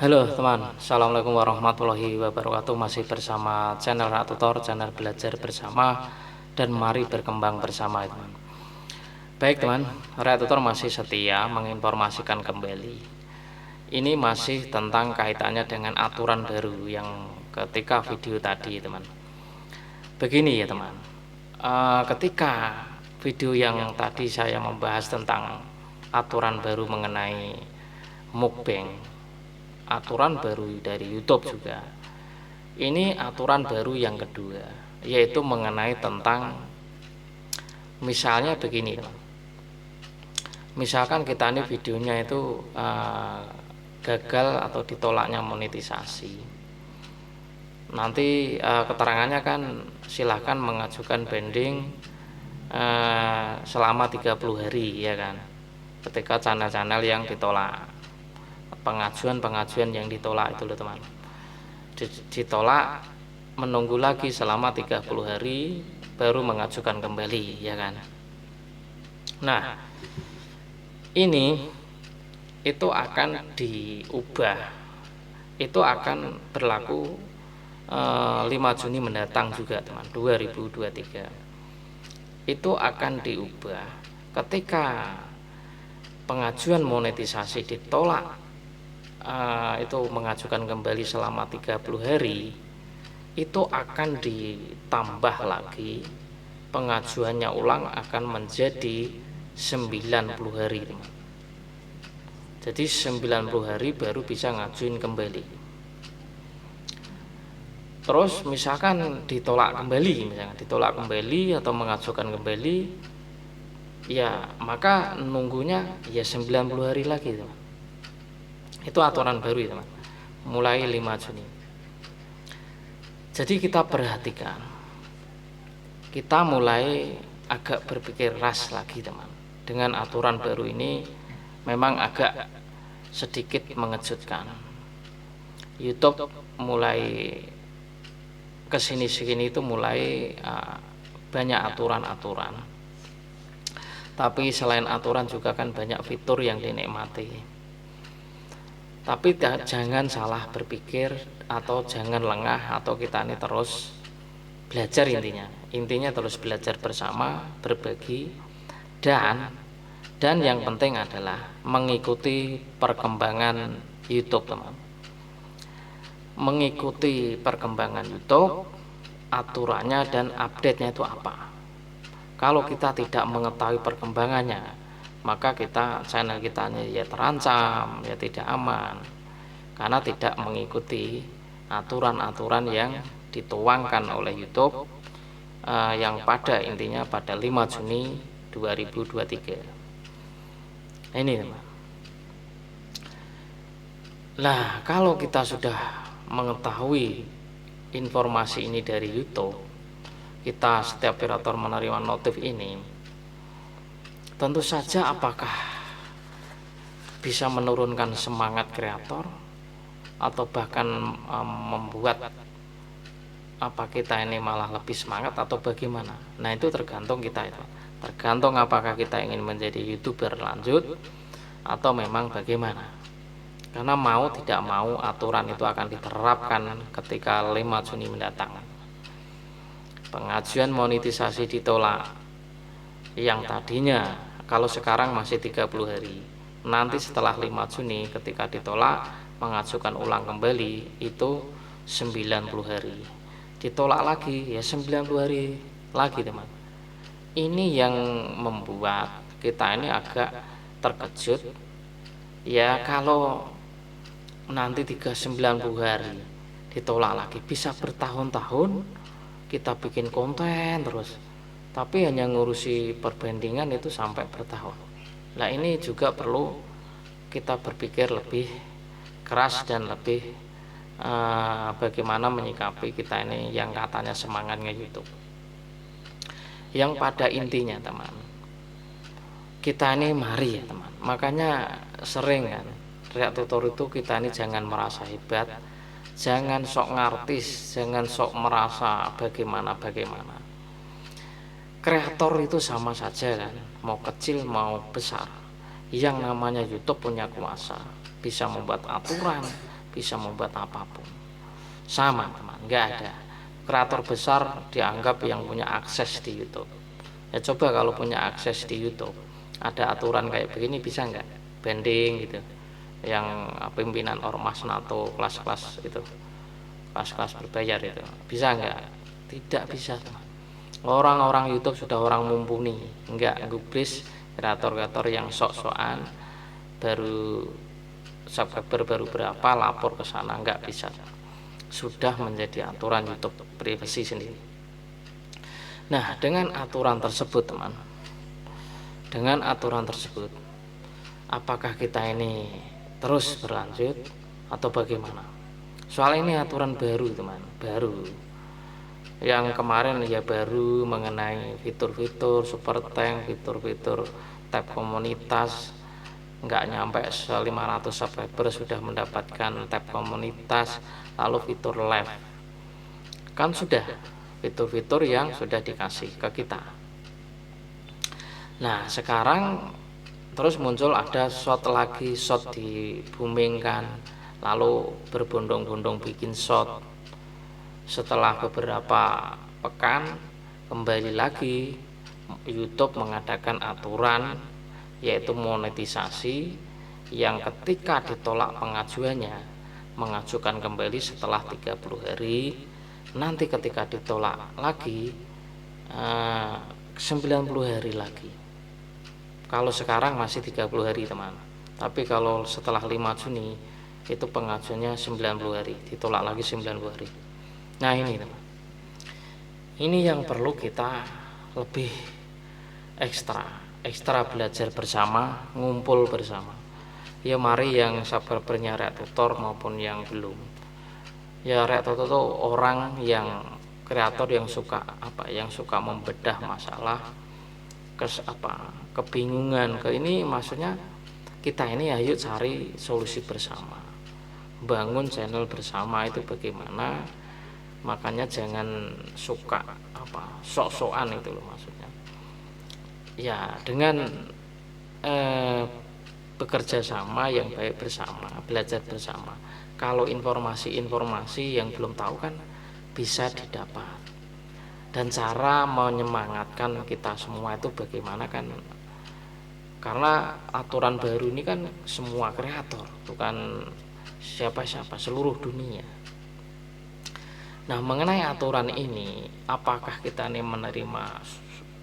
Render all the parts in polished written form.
Halo teman, Assalamualaikum warahmatullahi wabarakatuh. Masih bersama channel Rak Tutor, channel belajar bersama, dan mari berkembang bersama teman. Baik teman, Rak Tutor masih setia menginformasikan kembali. Ini masih tentang kaitannya dengan aturan baru yang ketika video tadi teman. Begini ya teman, ketika video yang tadi saya membahas tentang aturan baru mengenai mukbang, aturan baru dari YouTube juga. Ini aturan baru yang kedua, yaitu mengenai tentang misalnya begini teman. Misalkan kita ini videonya itu gagal atau ditolaknya monetisasi. Nanti keterangannya kan silahkan mengajukan banding selama 30 hari ya kan. Ketika channel-channel yang ditolak, pengajuan yang ditolak itu loh teman, ditolak, menunggu lagi selama 30 hari baru mengajukan kembali ya kan. Nah ini itu akan diubah, itu akan berlaku 5 Juni mendatang juga teman, 2023. Itu akan diubah ketika pengajuan monetisasi ditolak, itu mengajukan kembali selama 30 hari, itu akan ditambah lagi pengajuannya ulang akan menjadi 90 hari teman. Jadi 90 hari baru bisa ngajuin kembali. Terus misalkan ditolak kembali, atau mengajukan kembali, ya maka nunggunya ya 90 hari lagi teman. Itu aturan baru ya teman, mulai 5 Juni. Jadi kita perhatikan, kita mulai agak berpikir keras lagi teman. Dengan aturan baru ini memang agak sedikit mengejutkan. YouTube mulai kesini-sini itu mulai banyak aturan-aturan. Tapi selain aturan juga kan banyak fitur yang dinikmati. Tapi jangan salah berpikir atau jangan lengah, atau kita ini terus belajar intinya terus belajar bersama, berbagi, dan yang penting adalah mengikuti perkembangan YouTube teman. Mengikuti perkembangan YouTube, aturannya dan update-nya itu apa. Kalau kita tidak mengetahui perkembangannya, maka channel kita ya terancam, ya tidak aman, karena tidak mengikuti aturan-aturan yang dituangkan oleh YouTube, yang pada intinya pada 5 Juni 2023 ini teman. Nah kalau kita sudah mengetahui informasi ini dari YouTube, kita setiap operator menerima notif ini, tentu saja apakah bisa menurunkan semangat kreator atau bahkan membuat kita ini malah lebih semangat atau bagaimana. Nah itu tergantung kita, itu tergantung apakah kita ingin menjadi YouTuber lanjut atau memang bagaimana. Karena mau tidak mau aturan itu akan diterapkan ketika 5 Juni mendatang. Pengajuan monetisasi ditolak, yang tadinya kalau sekarang masih 30 hari, nanti setelah 5 Juni ketika ditolak, mengajukan ulang kembali itu 90 hari. Ditolak lagi ya 90 hari lagi teman. Ini yang membuat kita ini agak terkejut ya, kalau nanti 90 hari ditolak lagi, bisa bertahun-tahun kita bikin konten terus, tapi hanya ngurusi perbandingan itu sampai bertahun. Nah ini juga perlu kita berpikir lebih keras dan lebih bagaimana menyikapi kita ini yang katanya semangatnya YouTube. Yang pada intinya teman, kita ini mari ya teman, makanya sering kan Rak Tutor itu kita ini jangan merasa hebat, jangan sok ngartis, jangan sok merasa bagaimana. Kreator itu sama saja kan, mau kecil mau besar. Yang namanya YouTube punya kuasa, bisa membuat aturan, bisa membuat apapun. Sama teman, nggak ada kreator besar dianggap yang punya akses di YouTube. Ya coba kalau punya akses di YouTube, ada aturan kayak begini bisa nggak? Banding gitu, yang pimpinan ormas NATO kelas-kelas itu, kelas-kelas berbayar itu, bisa nggak? Tidak bisa teman. Orang-orang YouTube sudah orang mumpuni, nggak gubris kreator-kreator yang sok-sokan baru subscriber baru berapa lapor ke sana, nggak bisa. Sudah menjadi aturan YouTube privasi sendiri. Nah, dengan aturan tersebut teman, dengan aturan tersebut, apakah kita ini terus berlanjut atau bagaimana? Soal ini aturan baru teman, baru. Yang kemarin ya baru mengenai fitur-fitur super tank, fitur-fitur tab komunitas, nggak nyampe 500 subscriber sudah mendapatkan tab komunitas, lalu fitur live, kan sudah fitur-fitur yang sudah dikasih ke kita. Nah sekarang terus muncul ada shot lagi, shot dibumingkan, lalu berbondong-bondong bikin shot. Setelah beberapa pekan kembali lagi YouTube mengadakan aturan, yaitu monetisasi, yang ketika ditolak pengajuannya mengajukan kembali setelah 30 hari, nanti ketika ditolak lagi 90 hari lagi. Kalau sekarang masih 30 hari teman, tapi kalau setelah 5 Juni itu pengajuannya 90 hari, ditolak lagi 90 hari. Nah ini teman, ini yang perlu kita lebih ekstra belajar bersama, ngumpul bersama. Ya mari yang subscribernya Reaktutor maupun yang belum. Ya Reaktutor itu orang yang kreator yang suka yang suka membedah masalah, kebingungan, ini maksudnya kita ini ayo cari solusi bersama, bangun channel bersama itu bagaimana. Makanya jangan suka sok-sokan itu loh maksudnya. Ya dengan bekerja sama yang baik bersama, belajar bersama. Kalau informasi-informasi yang belum tahu kan bisa didapat. Dan cara menyemangatkan kita semua itu bagaimana kan? Karena aturan baru ini kan semua kreator, bukan siapa-siapa, seluruh dunia. Nah mengenai aturan ini, apakah kita ini menerima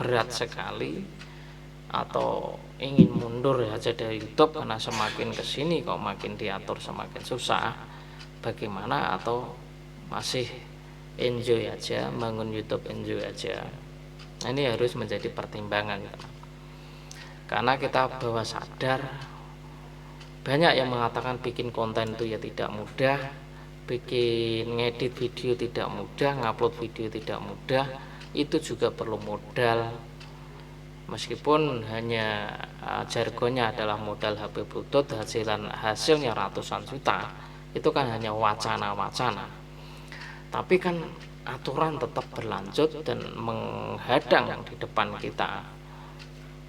berat sekali atau ingin mundur aja dari YouTube karena semakin kesini kok makin diatur semakin susah, bagaimana, atau masih enjoy aja, bangun YouTube enjoy aja. Nah, ini harus menjadi pertimbangan teman. Karena kita bahwa sadar banyak yang mengatakan bikin konten itu ya tidak mudah, bikin ngedit video tidak mudah, ngupload video tidak mudah, itu juga perlu modal. Meskipun hanya jargonnya adalah modal HP butut, hasilnya ratusan juta, itu kan hanya wacana-wacana. Tapi kan aturan tetap berlanjut dan menghadang di depan kita,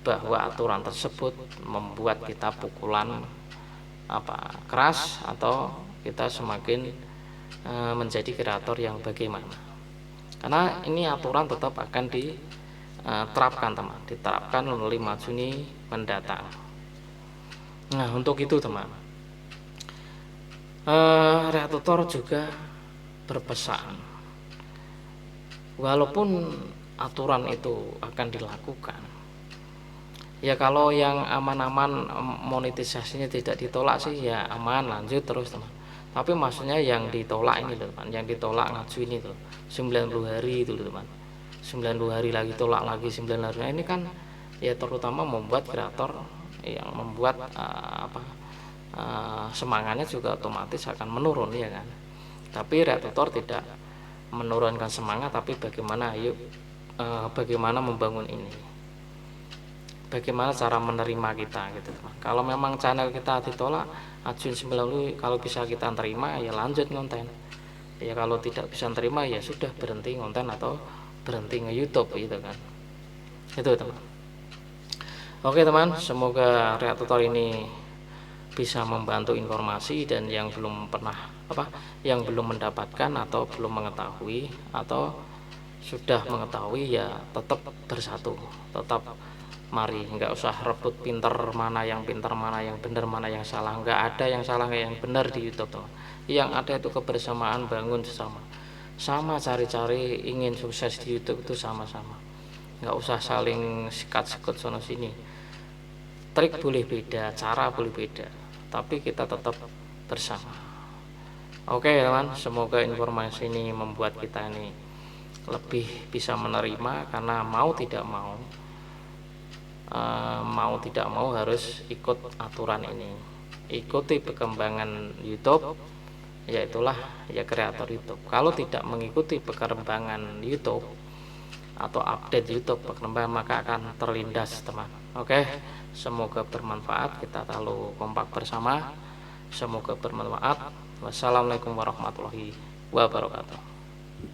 bahwa aturan tersebut membuat kita pukulan keras atau kita semakin menjadi kreator yang bagaimana. Karena ini aturan tetap akan diterapkan teman, diterapkan 5 Juni mendatang. Nah untuk itu teman, Reaktutor juga berpesan, walaupun aturan itu akan dilakukan, ya kalau yang aman-aman monetisasinya tidak ditolak sih ya aman, lanjut terus teman. Tapi maksudnya yang ditolak ini loh teman, yang ditolak ngajuin itu 90 hari itu loh teman, 90 hari lagi tolak lagi 90 hari. Nah, ini kan ya terutama membuat kreator yang membuat semangatnya juga otomatis akan menurun ya kan. Tapi Reaktutor tidak menurunkan semangat, tapi bagaimana membangun ini, bagaimana cara menerima kita gitu teman. Kalau memang channel kita ditolak, ajuin 90, kalau bisa kita terima ya lanjut konten. Ya kalau tidak bisa terima ya sudah berhenti konten atau berhenti nge-YouTube gitu kan. Itu teman. Oke teman, semoga Reaktutor ini bisa membantu informasi, dan yang belum pernah yang belum mendapatkan atau belum mengetahui atau sudah mengetahui ya tetap bersatu, tetap mari, nggak usah rebut pinter mana yang benar, mana yang salah. Nggak ada yang salah nggak yang benar di YouTube tuh. Yang ada itu kebersamaan, bangun sama cari-cari ingin sukses di YouTube itu sama-sama, nggak usah saling sikat-sikut sono sini. Trik boleh beda, cara boleh beda, tapi kita tetap bersama. Oke teman, semoga informasi ini membuat kita ini lebih bisa menerima, karena mau tidak mau harus ikut aturan ini, ikuti perkembangan YouTube, yaitulah ya kreator YouTube. Kalau tidak mengikuti perkembangan YouTube atau update YouTube perkembangan, maka akan terlindas teman. Oke, semoga bermanfaat, kita selalu kompak bersama, semoga bermanfaat. Wassalamualaikum warahmatullahi wabarakatuh.